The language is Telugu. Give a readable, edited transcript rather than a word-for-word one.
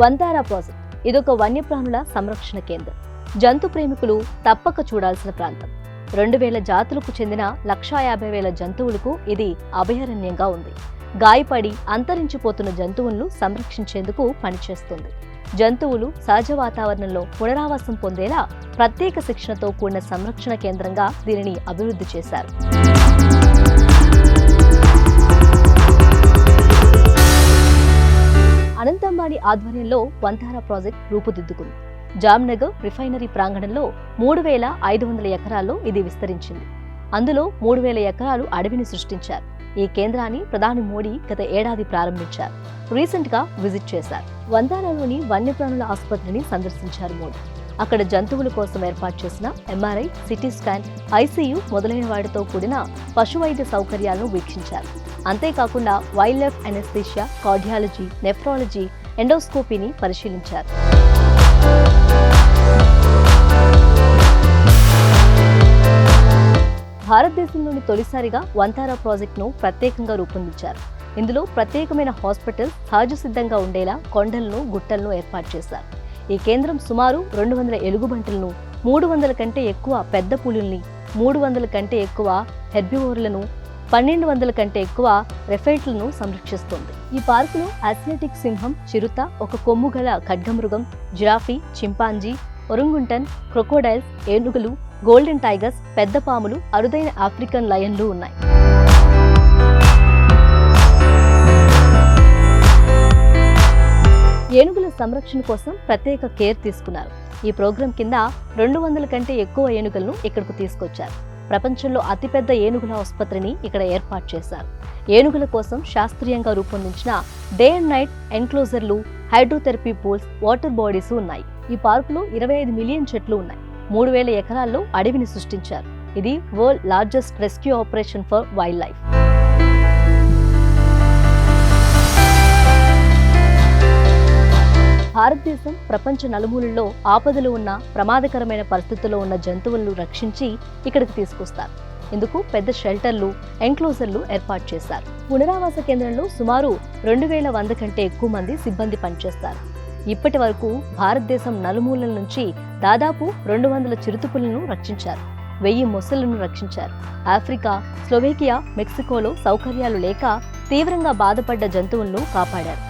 వంతారా ప్రాజెక్ట్ ఇదొక వన్యప్రాణుల సంరక్షణ కేంద్రం. జంతు ప్రేమికులు తప్పక చూడాల్సిన ప్రాంతం. 2000 జాతులకు చెందిన 150,000 జంతువులకు ఇది అభయారణ్యంగా ఉంది. గాయపడి అంతరించిపోతున్న జంతువులను సంరక్షించేందుకు పనిచేస్తుంది. జంతువులు సహజ వాతావరణంలో పునరావాసం పొందేలా ప్రత్యేక శిక్షణతో కూడిన సంరక్షణ కేంద్రంగా దీనిని అభివృద్ధి చేశారు. అనంత్ అంబానీ ఆధ్వర్యంలో వంతారా ప్రాజెక్ట్ రూపుదిద్దుకుంది. జామ్నగర్ రిఫైనరీ ప్రాంగణంలో 3,500 ఎకరాల్లో ఇది విస్తరించింది. అందులో 3,000 ఎకరాలు అడవిని సృష్టించారు. ఈ కేంద్రాన్ని ప్రధాని మోడీ గత ఏడాది ప్రారంభించారు. రీసెంట్ గా విజిట్ చేశారు. వంతారాలోని వన్యప్రాణుల ఆసుపత్రిని సందర్శించారు మోడీ. అక్కడ జంతువుల కోసం ఏర్పాటు చేసిన ఎంఆర్ఐ, సిటీ స్కాన్, ఐసీయూ మొదలైన వాటితో కూడిన పశువైద్య సౌకర్యాలను వీక్షించారు. అంతేకాకుండా wildlife anaesthesia, cardiology, nephrology, ఎండోస్కోపీని పరిశీలించారు. భారతదేశంలోని తొలిసారిగా వంతారా ప్రాజెక్టును ప్రత్యేకంగా రూపొందించారు. ఇందులో ప్రత్యేకమైన హాస్పిటల్ సహజ సిద్ధంగా ఉండేలా కొండలను, గుట్టలను ఏర్పాటు చేశారు. ఈ కేంద్రం సుమారు 200 ఎలుగుబంటులను, 300 కంటే ఎక్కువ పెద్ద పులుల్ని, 300 కంటే ఎక్కువ హెర్బివోర్లను, 1200 కంటే ఎక్కువ రెఫైట్లను సంరక్షిస్తోంది. ఈ పార్కులో ఆసియాటిక్ సింహం, చిరుత, ఒక కొమ్ము గల ఖడ్గమృగం, జిరాఫీ, చింపాంజీ, ఒరంగుటన్, క్రొకోడైల్స్, ఏనుగులు, గోల్డెన్ టైగర్స్, పెద్ద పాములు, అరుదైన ఆఫ్రికన్ లయన్లు ఉన్నాయి. ఏనుగుల సంరక్షణ కోసం ప్రత్యేక కేర్ తీసుకున్నారు. ఈ ప్రోగ్రాం కింద 200 కంటే ఎక్కువ ఏనుగులను ఇక్కడకు తీసుకొచ్చారు. ప్రపంచంలో అతిపెద్ద ఏనుగుల ఆసుపత్రిని ఇక్కడ ఏర్పాటు చేశారు. ఏనుగుల కోసం శాస్త్రీయంగా రూపొందించిన డే అండ్ నైట్ ఎన్క్లోజర్లు, హైడ్రోథెరపీ పూల్స్, వాటర్ బాడీస్ ఉన్నాయి. ఈ పార్కులో 25 మిలియన్ చెట్లు ఉన్నాయి. 3,000 ఎకరాల్లో అడవిని సృష్టించారు. ఇది world largest rescue operation for wild life. భారతదేశం ప్రపంచ నలుమూలల్లో ఆపదలు ఉన్న, ప్రమాదకరమైన పరిస్థితుల్లో ఉన్న జంతువులను రక్షించి ఇక్కడికి తీసుకొస్తారు. ఇందుకు పెద్ద షెల్టర్లు, ఎంక్లోజర్లు ఏర్పాటు చేశారు. పునరావాస కేంద్రంలో సుమారు 2,100 కంటే ఎక్కువ మంది సిబ్బంది పనిచేస్తారు. ఇప్పటి వరకు భారతదేశం నలుమూలల నుంచి దాదాపు 200 చిరుతపులను రక్షించారు. 1000 మొసళ్లను రక్షించారు. ఆఫ్రికా, స్లోవేకియా, మెక్సికోలో సౌకర్యాలు లేక తీవ్రంగా బాధపడ్డ జంతువులను కాపాడారు.